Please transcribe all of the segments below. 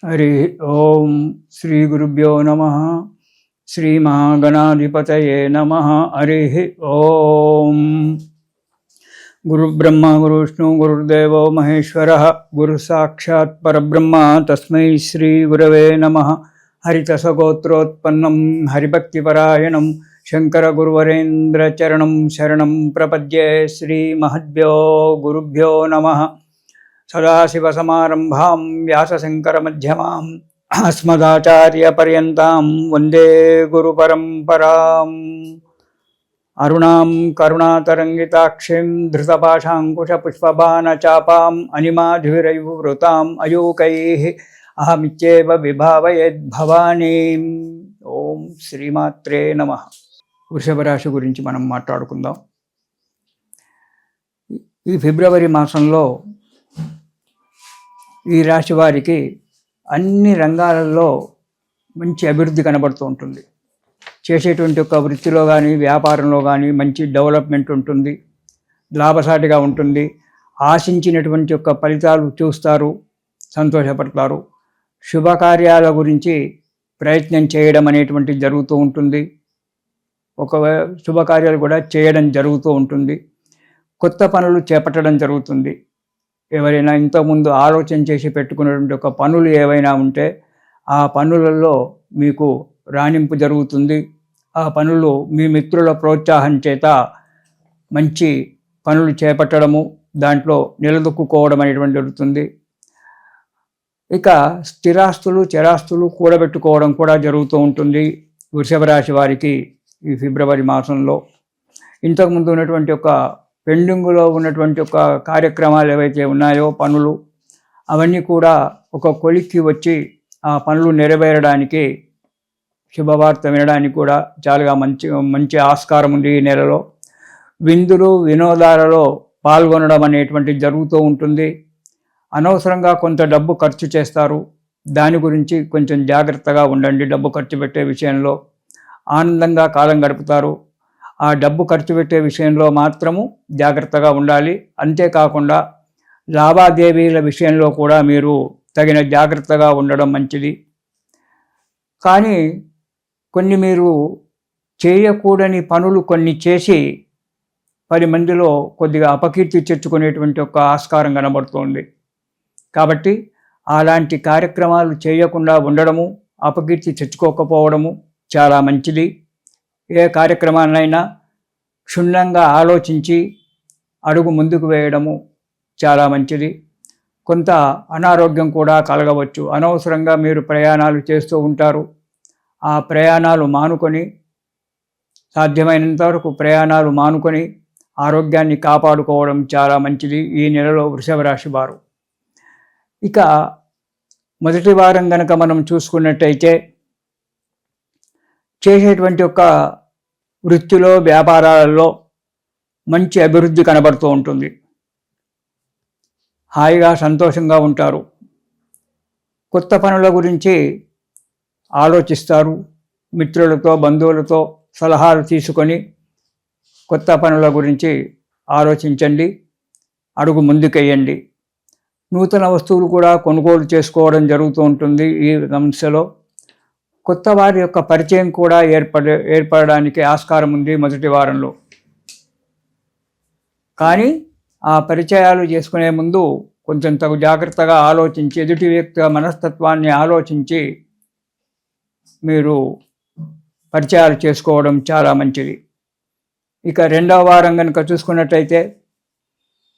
हरि ओम श्री गुरुभ्यो नमः। श्री महागणाधिपतये नमः। हरि ओम। गुरु ब्रह्मा गुरु विष्णु गुरुदेवो महेश्वरः गुरु साक्षात् परब्रह्म तस्मै श्री गुरवे नमः। हरितसगोत्रोत्पन्नं हरिभक्तिपरायणं शंकर गुरुवरेन्द्र चरणं शरणं प्रपद्ये। श्री महद्भ्यो गुरुभ्यो नमः। सदाशिवसमारम्भां व्यासशङ्करमध्यमाम् अस्मदाचार्यपर्यन्तां वन्दे गुरुपरम्पराम्। अरुणां करुणातरङ्गिताक्षीं धृतपाशाङ्कुशपुष्पबाणचापाम् अनिमाधुरैर्वृताम् अयूकैः अहमित्येव विभावयेद्भवानीम्। ఓం శ్రీమాత్రే నమః. వృషభ రాశి గురించి మనం మాట్లాడుకుందాం. ఈ ఫిబ్రవరి మాసంలో ఈ రాశి వారికి అన్ని రంగాలలో మంచి అభివృద్ధి కనబడుతూ ఉంటుంది. చేసేటువంటి ఒక వృత్తిలో కానీ వ్యాపారంలో కానీ మంచి డెవలప్మెంట్ ఉంటుంది, లాభసాటిగా ఉంటుంది. ఆశించినటువంటి యొక్క ఫలితాలు చూస్తారు, సంతోషపడతారు. శుభకార్యాల గురించి ప్రయత్నం చేయడం అనేటువంటిది జరుగుతూ ఉంటుంది. ఒక శుభకార్యాలు కూడా చేయడం జరుగుతూ ఉంటుంది. కొత్త పనులు చేపట్టడం జరుగుతుంది. ఎవరైనా ఇంతకుముందు ఆలోచన చేసి పెట్టుకున్నటువంటి ఒక పనులు ఏవైనా ఉంటే ఆ పనులలో మీకు రాణింపు జరుగుతుంది. ఆ పనులు మీ మిత్రుల ప్రోత్సాహం చేత మంచి పనులు చేపట్టడము, దాంట్లో నిలదొక్కుకోవడం అనేటువంటి జరుగుతుంది. ఇక స్థిరాస్తులు చరాస్తులు కూడబెట్టుకోవడం కూడా జరుగుతూ ఉంటుంది వృషభ రాశి వారికి ఈ ఫిబ్రవరి మాసంలో. ఇంతకుముందు ఉన్నటువంటి ఒక పెండింగ్లో ఉన్నటువంటి ఒక కార్యక్రమాలు ఏవైతే ఉన్నాయో పనులు, అవన్నీ కూడా ఒక కొలిక్కి వచ్చి ఆ పనులు నెరవేరడానికి, శుభవార్త వినడానికి కూడా చాలా మంచి ఆస్కారం ఉంది ఈ నెలలో. విందులు వినోదాలలో పాల్గొనడం అనేటువంటిది జరుగుతూ ఉంటుంది. అనవసరంగా కొంత డబ్బు ఖర్చు చేస్తారు, దాని గురించి కొంచెం జాగ్రత్తగా ఉండండి. డబ్బు ఖర్చు పెట్టే విషయంలో ఆనందంగా కాలం గడుపుతారు. ఆ డబ్బు ఖర్చు పెట్టే విషయంలో మాత్రము జాగ్రత్తగా ఉండాలి. అంతేకాకుండా లావాదేవీల విషయంలో కూడా మీరు తగిన జాగ్రత్తగా ఉండడం మంచిది. కానీ కొన్ని మీరు చేయకూడని పనులు కొన్ని చేసి 10 మందిలో కొద్దిగా అపకీర్తి తెచ్చుకునేటువంటి ఒక ఆస్కారం కనబడుతోంది. కాబట్టి అలాంటి కార్యక్రమాలు చేయకుండా ఉండడము, అపకీర్తి తెచ్చుకోకపోవడము చాలా మంచిది. ఏ కార్యక్రమాన్నైనా క్షుణ్ణంగా ఆలోచించి అడుగు ముందుకు వేయడము చాలా మంచిది. కొంత అనారోగ్యం కూడా కలగవచ్చు. అనవసరంగా మీరు ప్రయాణాలు చేస్తూ ఉంటారు. ఆ ప్రయాణాలు మానుకొని, సాధ్యమైనంత వరకు ప్రయాణాలు మానుకొని ఆరోగ్యాన్ని కాపాడుకోవడం చాలా మంచిది ఈ నెలలో వృషభ రాశి వారు. ఇక మొదటి వారం కనుక మనం చూసుకున్నట్టయితే చేసేటువంటి ఒక వృత్తిలో వ్యాపారాలలో మంచి అభివృద్ధి కనబడుతూ ఉంటుంది. హాయిగా సంతోషంగా ఉంటారు. కొత్త పనుల గురించి ఆలోచిస్తారు. మిత్రులతో బంధువులతో సలహాలు తీసుకొని కొత్త పనుల గురించి ఆలోచించండి, అడుగు ముందుకెయ్యండి. నూతన వస్తువులు కూడా కొనుగోలు చేసుకోవడం జరుగుతూ ఉంటుంది ఈ అంశలో. కొత్త వారి యొక్క పరిచయం కూడా ఏర్పడడానికి ఆస్కారం ఉంది మొదటి వారంలో. కానీ ఆ పరిచయాలు చేసుకునే ముందు కొంచెం తగు జాగ్రత్తగా ఆలోచించి, ఎదుటి వ్యక్తి మనస్తత్వాన్ని ఆలోచించి మీరు పరిచయాలు చేసుకోవడం చాలా మంచిది. ఇక రెండవ వారం కనుక చూసుకున్నట్టయితే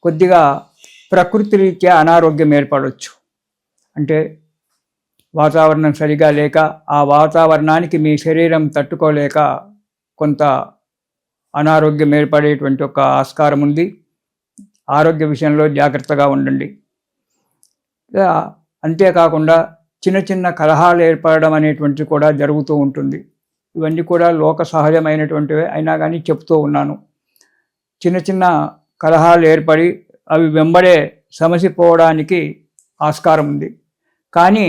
కొద్దిగా ప్రకృతి రీత్యా అనారోగ్యం ఏర్పడవచ్చు. అంటే వాతావరణం సరిగా లేక, ఆ వాతావరణానికి మీ శరీరం తట్టుకోలేక కొంత అనారోగ్యం ఏర్పడేటువంటి ఒక ఆస్కారం ఉంది. ఆరోగ్య విషయంలో జాగ్రత్తగా ఉండండి. అంతేకాకుండా చిన్న చిన్న కలహాలు ఏర్పడడం అనేటువంటిది కూడా జరుగుతూ ఉంటుంది. ఇవన్నీ కూడా లోక సహజమైనటువంటివే, అయినా కానీ చెప్తూ ఉన్నాను. చిన్న చిన్న కలహాలు ఏర్పడి అవి వెంబడే సమసిపోవడానికి ఆస్కారం ఉంది. కానీ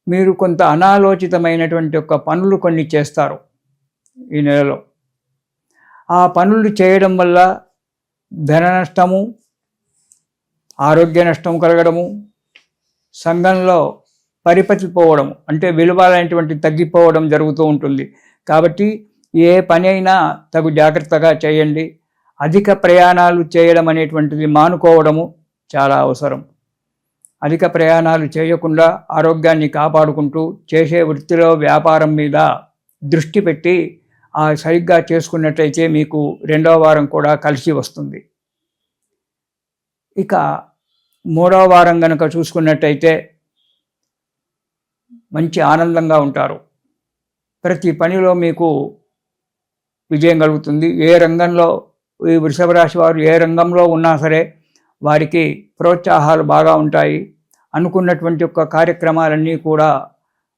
మీరు కొంత అనాలోచితమైనటువంటి ఒక పనులు కొన్ని చేస్తారు ఈ నెలలో. ఆ పనులు చేయడం వల్ల ధన నష్టము, ఆరోగ్య నష్టం కలగడము, సంఘంలో పరిపతిపోవడం అంటే విలువలైనటువంటి తగ్గిపోవడం జరుగుతూ ఉంటుంది. కాబట్టి ఏ పని అయినా తగు జాగ్రత్తగా చేయండి. అధిక ప్రయాణాలు చేయడం అనేటువంటిది మానుకోవడము చాలా అవసరం. అధిక ప్రయాణాలు చేయకుండా ఆరోగ్యాన్ని కాపాడుకుంటూ చేసే వృత్తిలో వ్యాపారం మీద దృష్టి పెట్టి సరిగ్గా చేసుకున్నట్లయితే మీకు రెండవ వారం కూడా కలిసి వస్తుంది. ఇక మూడవ వారం కనుక చూసుకున్నట్టయితే మంచి ఆనందంగా ఉంటారు. ప్రతి పనిలో మీకు విజయం కలుగుతుంది. ఏ రంగంలో ఈ వృషభ రాశి వారు ఏ రంగంలో ఉన్నా సరే వారికి ప్రోత్సాహాలు బాగా ఉంటాయి. అనుకున్నటువంటి కార్యక్రమాలన్నీ కూడా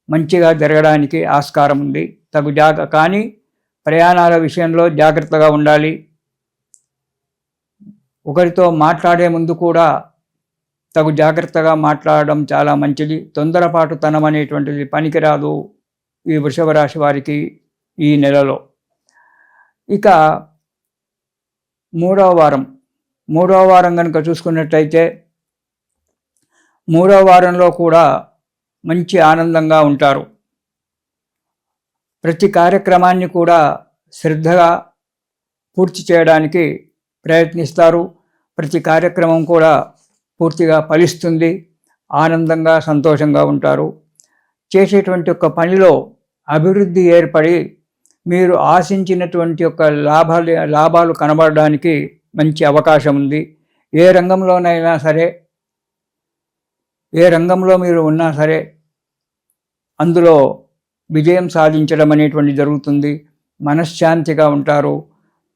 మంచిగా జరగడానికి ఆస్కారం ఉంది. కానీ ప్రయాణాల విషయంలో జాగ్రత్తగా ఉండాలి. ఒకరితో మాట్లాడే ముందు కూడా తగు జాగ్రత్తగా మాట్లాడడం చాలా మంచిది. తొందరపాటుతనం అనేటువంటిది పనికిరాదు ఈ వృషభ రాశి వారికి ఈ నెలలో. ఇక మూడవ వారం కనుక చూసుకున్నట్లయితే మూడవ వారంలో కూడా మంచి ఆనందంగా ఉంటారు. ప్రతి కార్యక్రమాన్ని కూడా శ్రద్ధగా పూర్తి చేయడానికి ప్రయత్నిస్తారు. ప్రతి కార్యక్రమం కూడా పూర్తిగా ఫలిస్తుంది. ఆనందంగా సంతోషంగా ఉంటారు. చేసేటువంటి పనిలో అభివృద్ధి ఏర్పడి మీరు ఆశించినటువంటి లాభాలు కనబడడానికి మంచి అవకాశం ఉంది. ఏ రంగంలోనైనా సరే, ఏ రంగంలో మీరు ఉన్నా సరే అందులో విజయం సాధించడం అనేటువంటి జరుగుతుంది. మనశ్శాంతిగా ఉంటారు.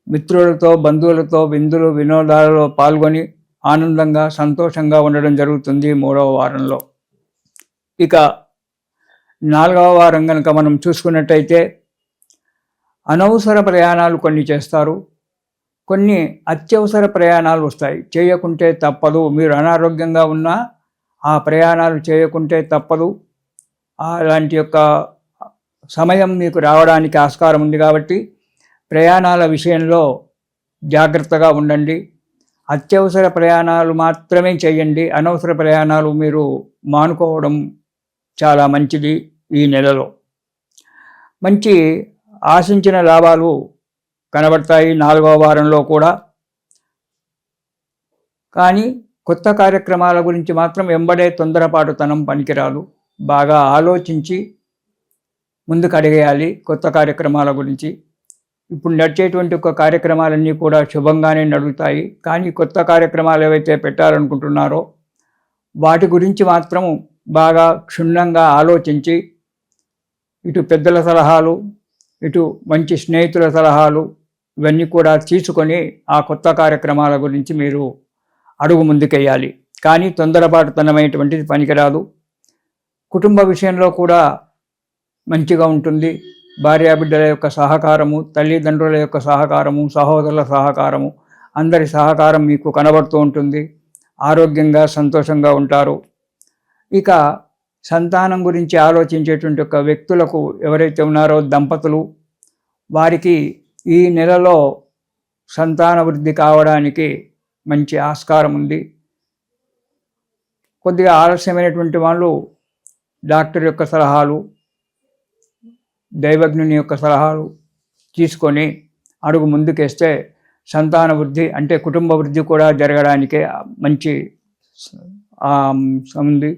మిత్రులతో బంధువులతో విందులు వినోదాలలో పాల్గొని ఆనందంగా సంతోషంగా ఉండడం జరుగుతుంది మూడవ వారంలో. ఇక నాలుగవ వారం కనుక మనం చూసుకున్నట్టయితే అనవసర ప్రయాణాలు కొన్ని చేస్తారు. కొన్ని అత్యవసర ప్రయాణాలు వస్తాయి. చేయకుంటే తప్పదు. మీరు అనారోగ్యంగా ఉన్నా ఆ ప్రయాణాలు చేయకుంటే తప్పదు. అలాంటి సమయం మీకు రావడానికి ఆస్కారం ఉంది. కాబట్టి ప్రయాణాల విషయంలో జాగ్రత్తగా ఉండండి. అత్యవసర ప్రయాణాలు మాత్రమే చేయండి. అనవసర ప్రయాణాలు మీరు మానుకోవడం చాలా మంచిది. ఈ నెలలో మంచి ఆశించిన లాభాలు కనబడతాయి నాలుగవ వారంలో కూడా. కానీ కొత్త కార్యక్రమాల గురించి మాత్రం వెంబడే తొందరపాటుతనం పనికిరాదు. బాగా ఆలోచించి ముందుకు అడిగేయాలి కొత్త కార్యక్రమాల గురించి. ఇప్పుడు నడిచేటువంటి కార్యక్రమాలన్నీ కూడా శుభంగానే నడుగుతాయి. కానీ కొత్త కార్యక్రమాలు ఏవైతే పెట్టాలనుకుంటున్నారో వాటి గురించి మాత్రం బాగా క్షుణ్ణంగా ఆలోచించి ఇటు పెద్దల సలహాలు, ఇటు మంచి స్నేహితుల సలహాలు ఇవన్నీ కూడా తీసుకొని ఆ కొత్త కార్యక్రమాల గురించి మీరు అడుగు ముందుకెయ్యాలి. కానీ తొందరపాటుతనమైనటువంటిది పనికిరాదు. కుటుంబ విషయంలో కూడా మంచిగా ఉంటుంది. భార్యాబిడ్డల సహకారము, తల్లిదండ్రుల సహకారము, సహోదరుల సహకారము, అందరి సహకారం మీకు కనబడుతూ ఉంటుంది. ఆరోగ్యంగా సంతోషంగా ఉంటారు. ఇక సంతానం గురించి ఆలోచించేటువంటి వ్యక్తులకు ఎవరైతే ఉన్నారో దంపతులు, వారికి ఈ నెలలో సంతాన వృద్ధి కావడానికి మంచి ఆస్కారం ఉంది. కొద్దిగా ఆలస్యమైనటువంటి వాళ్ళు డాక్టర్ సలహాలు, దైవజ్ఞుని సలహాలు తీసుకొని అడుగు ముందుకేస్తే సంతాన వృద్ధి అంటే కుటుంబ వృద్ధి కూడా జరగడానికే మంచి ఉంది.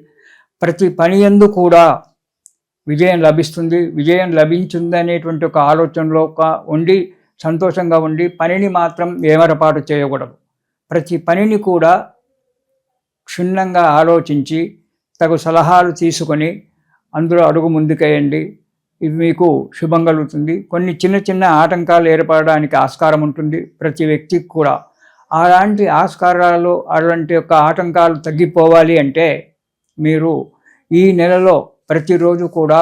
ప్రతి పని యందు కూడా విజయం లభిస్తుంది. విజయం లభించింది అనేటువంటి ఆలోచనలో ఉండి సంతోషంగా ఉండి పనిని మాత్రం ఏమరపాటు చేయకూడదు. ప్రతి పనిని కూడా క్షుణ్ణంగా ఆలోచించి తగు సలహాలు తీసుకొని అందులో అడుగు ముందుకేయండి. ఇది మీకు శుభం కలుగుతుంది. కొన్ని చిన్న చిన్న ఆటంకాలు ఏర్పడడానికి ఆస్కారం ఉంటుంది ప్రతి వ్యక్తికి కూడా. అలాంటి అలాంటి ఆటంకాలు తగ్గిపోవాలి అంటే మీరు ఈ నెలలో ప్రతిరోజు కూడా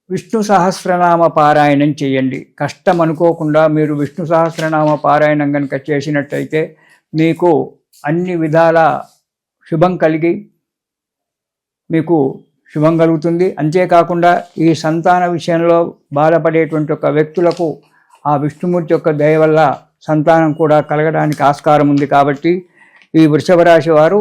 విష్ణు సహస్రనామ పారాయణం చేయండి. కష్టం అనుకోకుండా మీరు విష్ణు సహస్రనామ పారాయణం కనుక చేసినట్టయితే మీకు అన్ని విధాల శుభం కలిగి మీకు శుభం కలుగుతుంది. అంతేకాకుండా ఈ సంతాన విషయంలో బాధపడేటువంటి వ్యక్తులకు ఆ విష్ణుమూర్తి దయ వల్ల సంతానం కూడా కలగడానికి ఆస్కారం ఉంది. కాబట్టి ఈ వృషభ రాశి వారు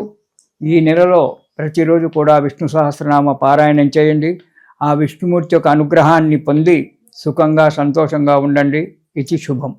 ఈ నెలలో ప్రతిరోజు కూడా విష్ణు సహస్రనామ పారాయణం చేయండి. ఆ విష్ణుమూర్తి యొక్క అనుగ్రహాన్ని పొంది సుఖంగా సంతోషంగా ఉండండి. ఇది శుభం.